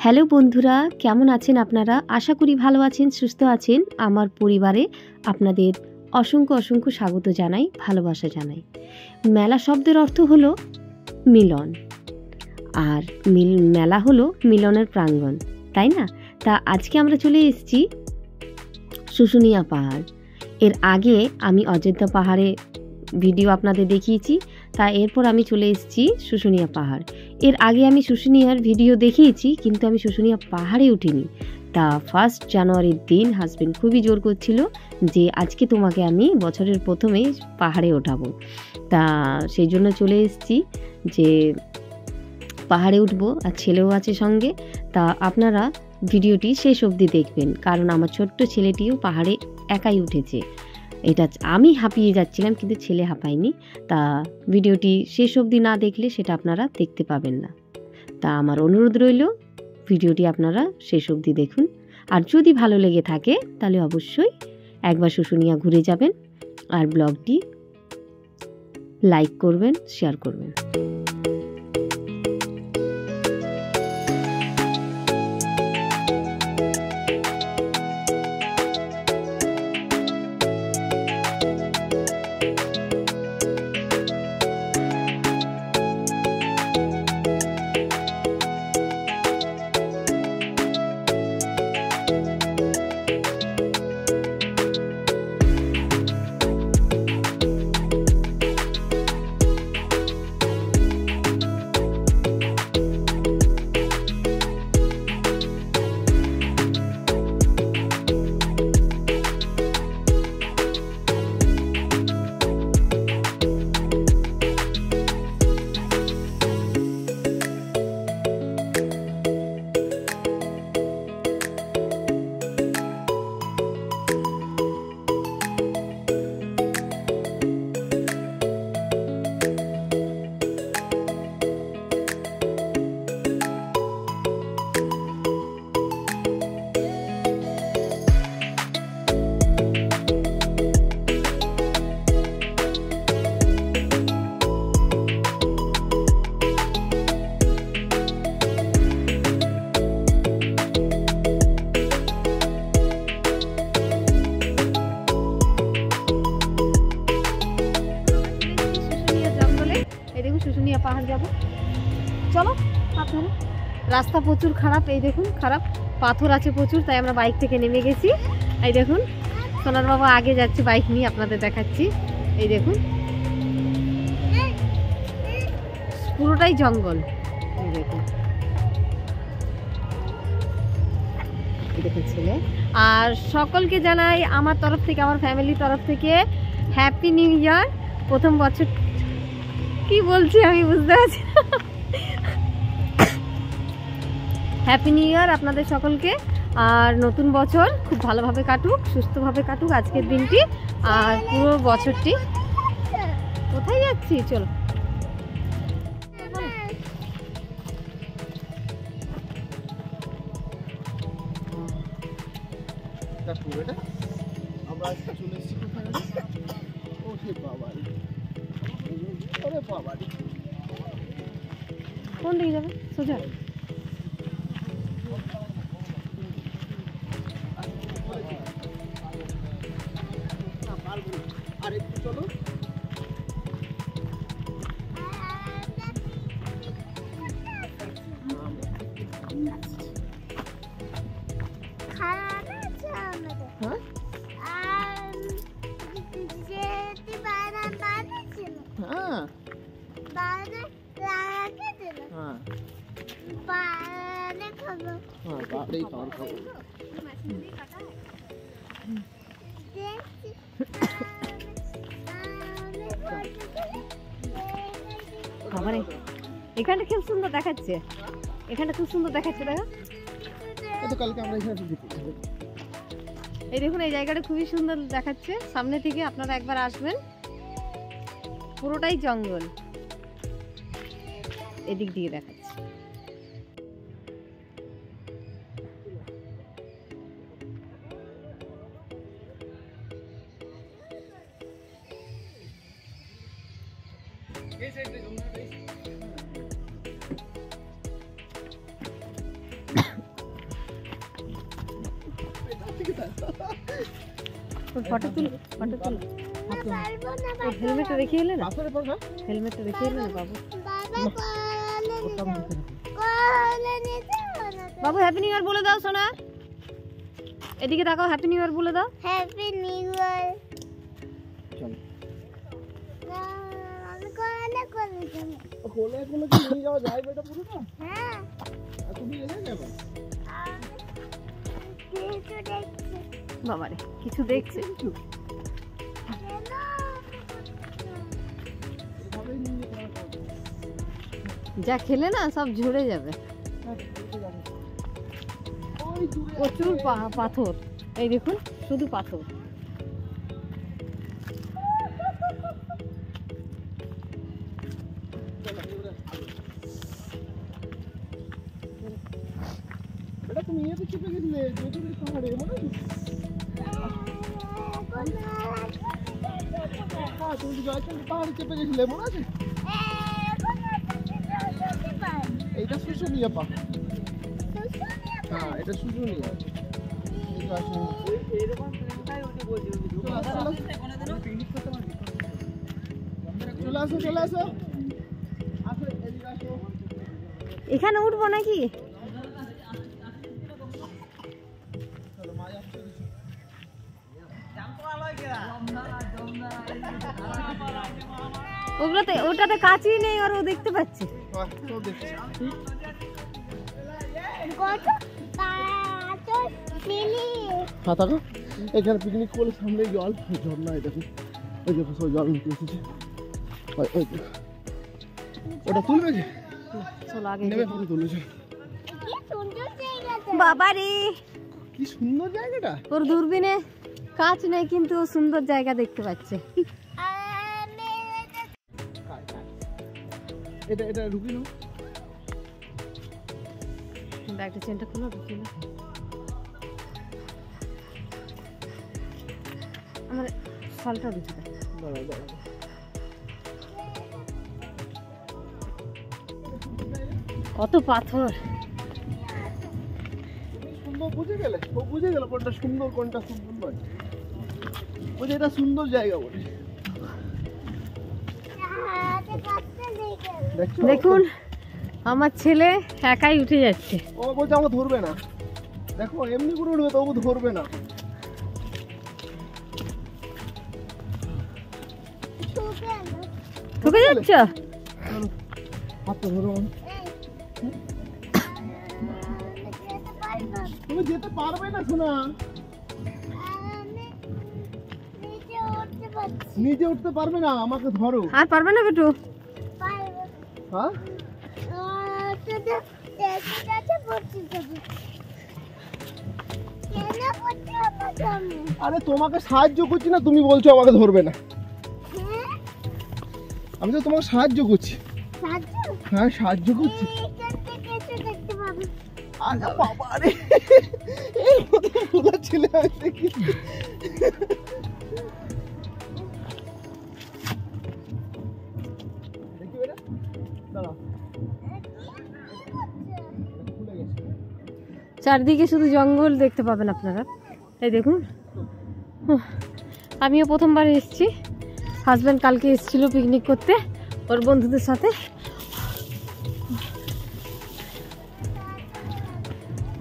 Hello বন্ধুরা, কেমন আছেন আপনারা? আশা করি ভালো আছেন, সুস্থ আছেন। আমার পরিবারে আপনাদের অসংখ্য অসংখ্য স্বাগত জানাই, ভালোবাসা জানাই। মেলা শব্দের অর্থ হলো মিলন, আর মেলা হলো মিলনের প্রাঙ্গণ, তাই না? তা আজকে আমরা চলে এসেছি শুশুনিয়া পাহাড়। এর আগে আমি অযোধ্যা পাহাড়ে ভিডিও আপনাদের দেখিয়েছি, তা এরপর আমি চলে এসেছি শুশুনিয়া পাহাড়। এর আগে আমি শুশুনিয়ার ভিডিও দেখিয়েছি, কিন্তু আমি শুশুনিয়া পাহাড়ে উঠিনি। তা 1 জানুয়ারির দিন হাজবেন্ড খুবই জোর করছিল যে আজকে তোমাকে আমি বছরের প্রথমেই পাহাড়ে ওঠাবো। তা সেই জন্য চলে এসেছি যে পাহাড়ে উঠবো, আর ছেলেও আছে সঙ্গে। তা আপনারা ভিডিওটি শেষ অবধি দেখবেন, কারণ আমার ছোট্ট ছেলেটিও পাহাড়ে একাই উঠেছে। এটা আমি হাঁপিয়ে যাচ্ছিলাম, কিন্তু ছেলে হাঁপায়নি। তা ভিডিওটি শেষ অবধি না দেখলে সেটা আপনারা দেখতে পাবেন না। তা আমার অনুরোধ রইল, ভিডিওটি আপনারা শেষ অবধি দেখুন। আর যদি ভালো লেগে থাকে তাহলে অবশ্যই একবার শুশুনিয়া ঘুরে যাবেন, আর ব্লগটি লাইক করবেন, শেয়ার করবেন। শুশুনিয়া পাহাড় যাব, চলো। আপনারা রাস্তা প্রচুর খারাপ, এই দেখুন খারাপ, পাথর আছে প্রচুর, তাই আমরা বাইক থেকে নেমে গেছি। এই দেখুন সোনার বাবা আগে যাচ্ছে বাইক নিয়ে, আপনাদের দেখাচ্ছি। এই দেখুন পুরোটাই জঙ্গল। এই দেখুন, এই দেখুন ছেলে। আর সকলকে জানাই আমার তরফ থেকে, আমার ফ্যামিলির তরফ থেকে হ্যাপি নিউ ইয়ার। প্রথম বছর কি বলছি আমি বুঝতে পারছি না। হ্যাপি নিউ ইয়ার আপনাদের সকলকে। আর নতুন বছর খুব ভালোভাবে কাটুক, সুস্থভাবে কাটুক আজকের দিনটি, আর পুরো বছরটি। কোথায় যাচ্ছি? চলো। কোন দিকে যাবে? সোজা। এখানটা খুব সুন্দর দেখাচ্ছে, এখানটা খুব সুন্দর দেখাচ্ছে, দেখো। এই দেখুন এই জায়গাটা খুবই সুন্দর দেখাচ্ছে সামনে থেকে, আপনারা একবার আসবেন। পুরোটাই জঙ্গল, এদিক দিয়ে দেখাচ্ছে। ফটো তুল, ফটো তুল। হেলমেটটা রেখে এলে না, হেলমেটটা রেখে এলে না বাবু। বাবু হ্যাপি নিউ ইয়ার বলে দাও সোনা, এদিকে তাকাও, হ্যাপি নিউ ইয়ার বলে দাও। Happy new year. কোলে কোলে কি নিয়ে যাওয়া যায় বেটা পুরো না? হ্যাঁ তুমি এলে যাবে কিছু দেখছি। বাবারে কিছু দেখছে, এভাবেই নিয়ে যেতে হবে। যা খেলে না সব ঝরে যাবে। ওই দূরে প্রচুর পাথর, এই দেখুন শুধু পাথর। বেটা তুমি ইয়েতে চেপে গেছিলে জয়চন্ডী পাহাড়ে মনে আছে? হ্যাঁ তুমি জয়চন্ডী পাহাড়ে চেপে গেছিলে মনে আছে? এইটা শুশুনিয়া পাহাড়। হ্যাঁ এটা শুশুনিয়া। চলে আসো চলে আসো, আসো এদিকে আসো। এখানে উঠবো নাকি? ওগুলোতে ওটাতে কাঁচই নেই আর ও দেখতে পাচ্ছে। এখানে পিকনিক করলে সামনে জল ঝর্ণা, দেখো ওই দেখো সব জল নিতে এসেছে। ওটা তুলবে কি? চলো আগে নেবে পরে তুলেছে। বাবা রে, কি সুন্দর জায়গাটা। ওর দূরবীনে কাঁচ নেই কিন্তু ও সুন্দর জায়গা দেখতে পাচ্ছে। এটা এটা রুকি নাও। ব্যাগটা চেনটা খুলো, ঢুকি না আমার শালটা ঢুকি দেয়। দাঁড়াও দাঁড়াও, কত পাথর। তুমি সুন্দর বুঝে গেলে, ও বুঝে গেল কোনটা সুন্দর কোনটা সুন্দর নয়। বলছে এটা সুন্দর জায়গা বলে। দেখছো? দেখুন আমার ছেলে একাই উঠে যাচ্ছে। ও বলছে আমাকে ধরবে না, দেখো এমনি করে উঠবে তবু ধরবে না। ঢুকে যাচ্ছ? হাতটা ধরো আমাকে। তুমি যেতে পারবে না শোনা, নিজে উঠতে পারবে না, আমাকে ধরো। আর পারবে না বেটু? হ্যাঁ আরে তোমাকে সাহায্য করছি না, তুমি বলছো আমাকে ধরবে না। আমি তো তোমাকে সাহায্য করছি। হ্যাঁ সাহায্য করছি। আরে বাবা রে, এই মতো ভুলা ছেলে আছে কি? দেখি বেটা, দাঁড়াও। খুলে গেছে। চারদিকে শুধু জঙ্গল দেখতে পাবেন আপনারা। এই দেখুন, আমিও প্রথমবার এসেছি। হাজব্যান্ড কালকে এসেছিল পিকনিক করতে ওর বন্ধুদের সাথে।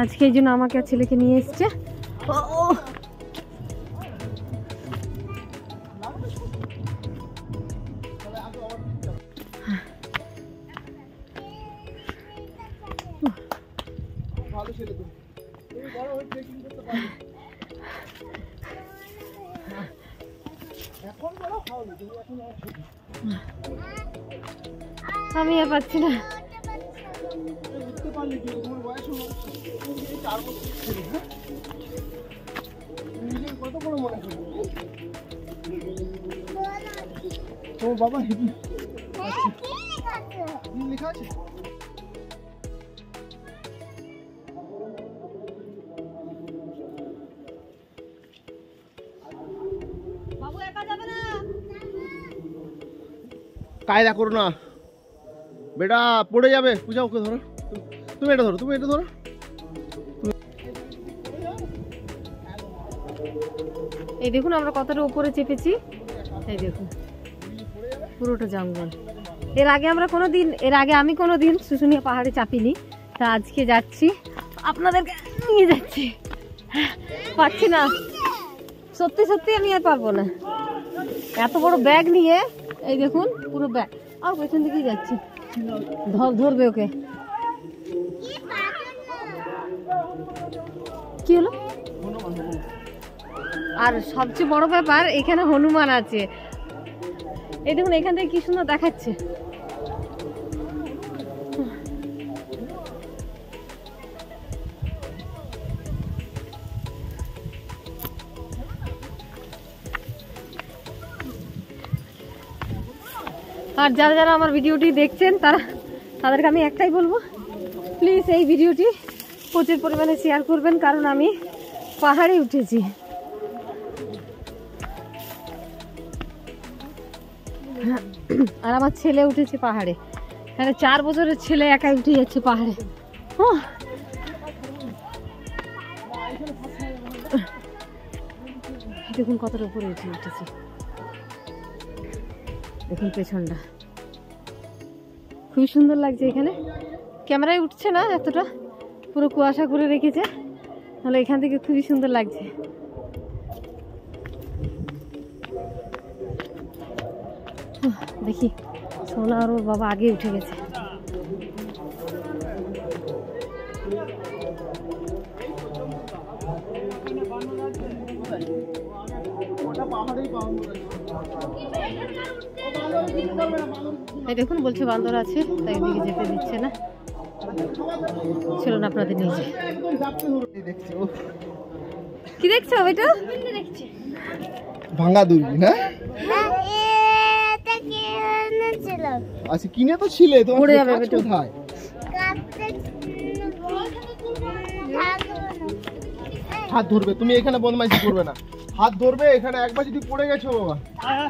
আজকে এই জন্য আমাকে আর ছেলেকে নিয়ে এসছে। ভালো ছেলে তুমি, তুমি বড় হয়ে ট্রেকিং করতে পারবে। এখন বড় খাওনি তুমি, এখন আমি আর পাচ্ছি না। বুঝতে পারলি কি তোমার বয়স হলো 4 বছর ছেলে। হ্যাঁ নিজের কত বড় মনে করবে তোমার বাবা? হেবি লেখা আছে। বাবু একা যাবে না। কায়দা করো না বেটা, পড়ে যাবে। পূজা ওকে ধরো, তুমি এটা ধরো, তুমি এটা ধরো। এই দেখুন আমরা কতটা উপরে চেপেছি, এই দেখুন পুরোটা জঙ্গল। এর আগে আমি কোনোদিন শুশুনিয়া পাহাড়ে চাপিনি, তা আজকে যাচ্ছি, আপনাদেরকে নিয়ে যাচ্ছি। পারছি না, সত্যি সত্যি আমি আর পারবো না, এত বড় ব্যাগ নিয়ে। এই দেখুন পুরো ব্যাগ, আর পেছন দিকেই যাচ্ছি, ধরবে ওকে। কি হলো? আর সবচেয়ে বড় ব্যাপার এখানে হনুমান আছে, এই দেখুন এখান থেকে কি সুন্দর দেখাচ্ছে। আর যারা যারা আমার ভিডিওটি দেখছেন তাদেরকে আমি একটাই বলবো, প্লিজ এই ভিডিওটি প্রচুর পরিমাণে শেয়ার করবেন, কারণ আমি পাহাড়ে উঠেছি। আর আমার ছেলে উঠেছে পাহাড়ে, মানে 4 বছরের ছেলে একাই উঠে যাচ্ছে পাহাড়ে। দেখুন কতটা উপরে উঠেছে, দেখুন পেছনটা খুবই সুন্দর লাগছে। এখানে ক্যামেরায় উঠছে না এতটা, পুরো কুয়াশা করে রেখেছে, তাহলে এখান থেকে খুবই সুন্দর লাগছে। দেখি সোনা আর ওর বাবা আগে উঠে গেছে। এই দেখুন বলছে বান্দর আছে, তাই এদিকে যেতে দিচ্ছে না। চলুন আপনাদের নিয়ে যাই। কি দেখছো বেটা? ভাঙা দূরবীন, হ্যাঁ? আচ্ছা কিনে তো ছিলে, তোমার পড়ে যাবে বেটা। কোথায়? হাত ধরবে, তুমি এখানে বদমাইশি করবে না, হাত ধরবে। এখানে একবার যদি পড়ে গেছো বাবা,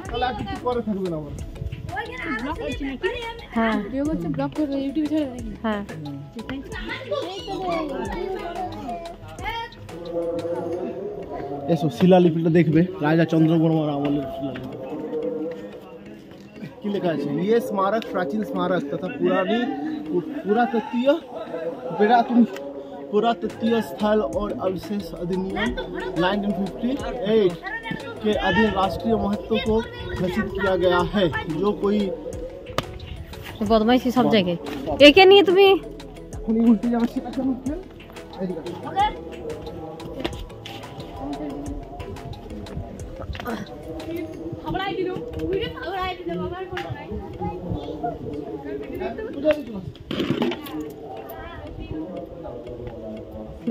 তাহলে আর কিছু করে থাকবে না। হ্যাঁ হ্যাঁ এসো শিলালিপিটা দেখবে, রাজা চন্দ্রবর্মার আমলের শিলালিপি। কি লেখা আছে? ये स्मारक प्राचीन स्मारक तथा पुरातत्वीय स्थल और अवशेष अधिनियम 1958 के अधीन राष्ट्रीय महत्व को घोषित किया गया है। जो कोई বদমাইশি সব জায়গায়, একে নিয়ে তুমি এখনই উল্টে যাবে। সেটা কেমন খেল?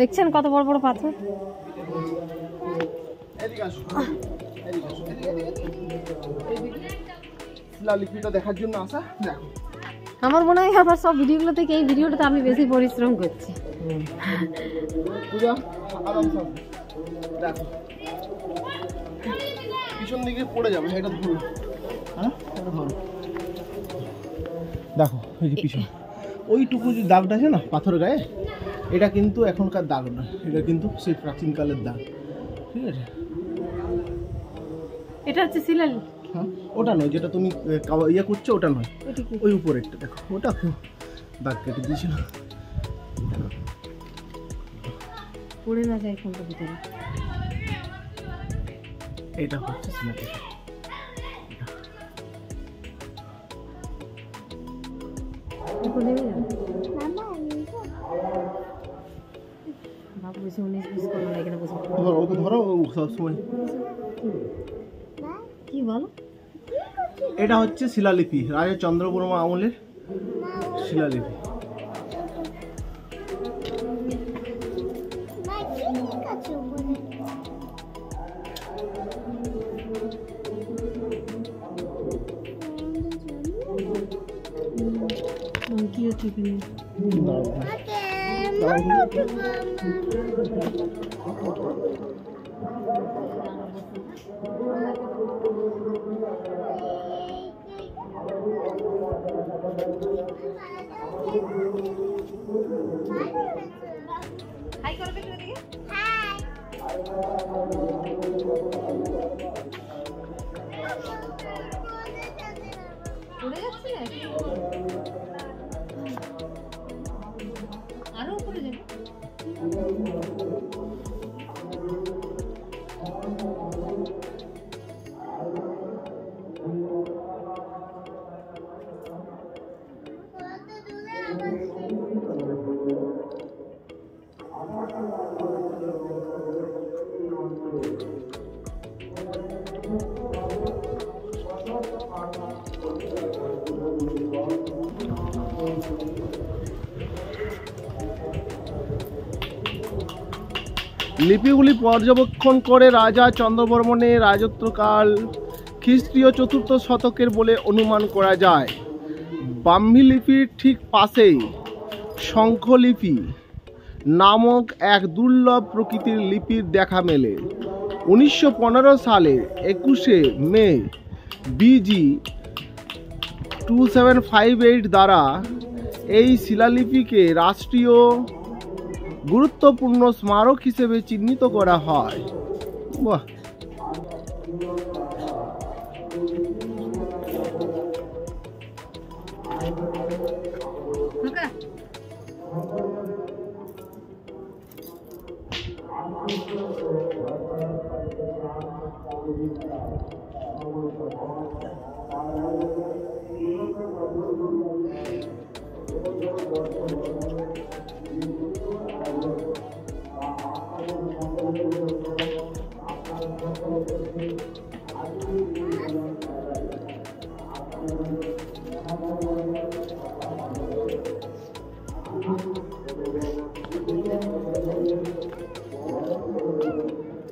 দেখছেন কত বড় বড় পাথর। শিলালিপিটা দেখার জন্য আসা। দেখো আমার মনে হয় আমার সব ভিডিওগুলো থেকে এই ভিডিওটাতে আমি বেশি পরিশ্রম করছি। পূজা আরামসে দেখো, পিছন দিকে পড়ে যাবে, এটা ধরো। হ্যাঁ এটা ধরো, দেখো এই যে পিছন ওইটুকু যে দাগটা আছে না পাথর গায়ে, এটা কিন্তু এখনকার দাগ না, এটা কিন্তু সেই প্রাচীনকালের দাগ। ঠিক আছে, এটা হচ্ছে শিলালিপি। হ্যাঁ ওটা নয়, যেটা তুমি ইয়ে করছো ওটা নয়, ওই উপরেরটা দেখো, ওটা দাগ কেটে দিয়েছিল। পড়ে না যায় কোনটা ভিতরে। এটা হচ্ছে শিলালিপি। বাবু বলছে 19-20 করো না, এখানে বসে ধরো ওকে, ধরো সবসময়। কি বলো? এটা হচ্ছে শিলালিপি, রাজা চন্দ্রবর্মা আমলের শিলালিপি। কি হচ্ছে এখানে? হাই করবে তো এদিকে। হাই পড়ে যাচ্ছে নাকি? আরো উপরে যাবে। লিপিগুলি পর্যবেক্ষণ করে রাজা চন্দ্রবর্মণের রাজত্বকাল খ্রিস্টীয় ৪র্থ শতকের বলে অনুমান করা যায়। ব্রাহ্মী লিপির ঠিক পাশেই শঙ্খলিপি নামক এক দুর্লভ প্রকৃতির লিপির দেখা মেলে। 1915 সালে 21শে মে BG 2758 দ্বারা এই শিলালিপিকে রাষ্ট্রীয় গুরুত্বপূর্ণ স্মারক হিসেবে চিহ্নিত করা হয়। বাহ!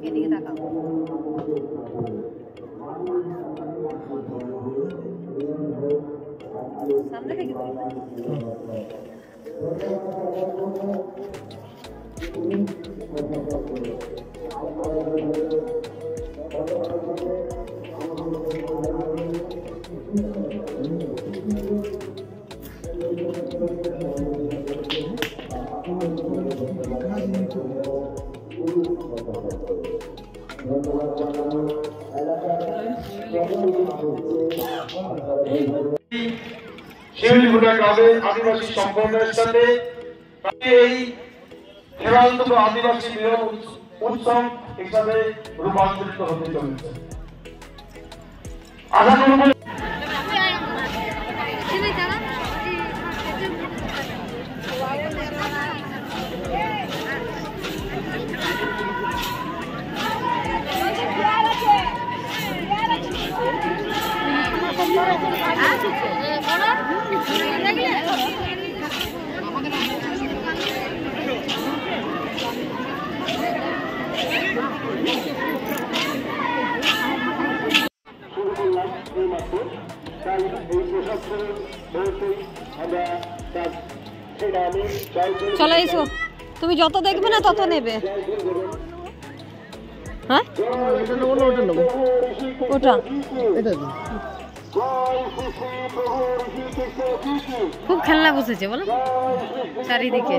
এদিকে তাকাও। সামনে থেকে শিউলিগুড়া গ্রামে আদিবাসী সম্প্রদায়ের সাথে এই হেরাল্ড আদিবাসী মিলন উৎসব হিসাবে রূপান্তরিত হতে চলেছে। আশা করব চলে এসো। তুমি যত দেখবে না তত নেবে। হ্যাঁ ওটা খুব খেলনা বসেছে বলো চারিদিকে।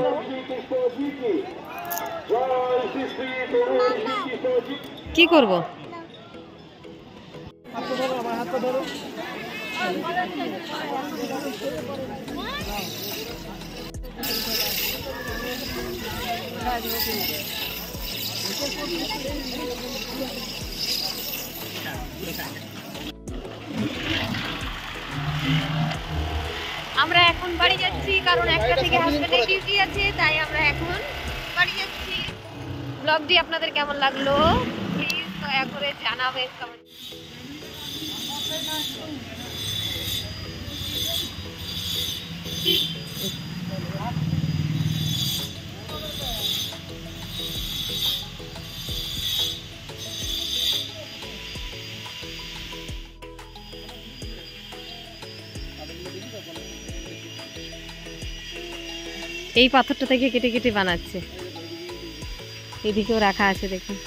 কি করব? আমরা এখন বাড়ি যাচ্ছি কারণ একটা থেকে হাসপাতালে ডিউটি আছে, তাই আমরা এখন বাড়ি যাচ্ছি। ব্লগটি আপনাদের কেমন লাগলো প্লিজ দয়া করে জানাবেন কমেন্ট। এই পাথরটা থেকে কেটে কেটে বানাচ্ছে, এদিকেও রাখা আছে দেখুন।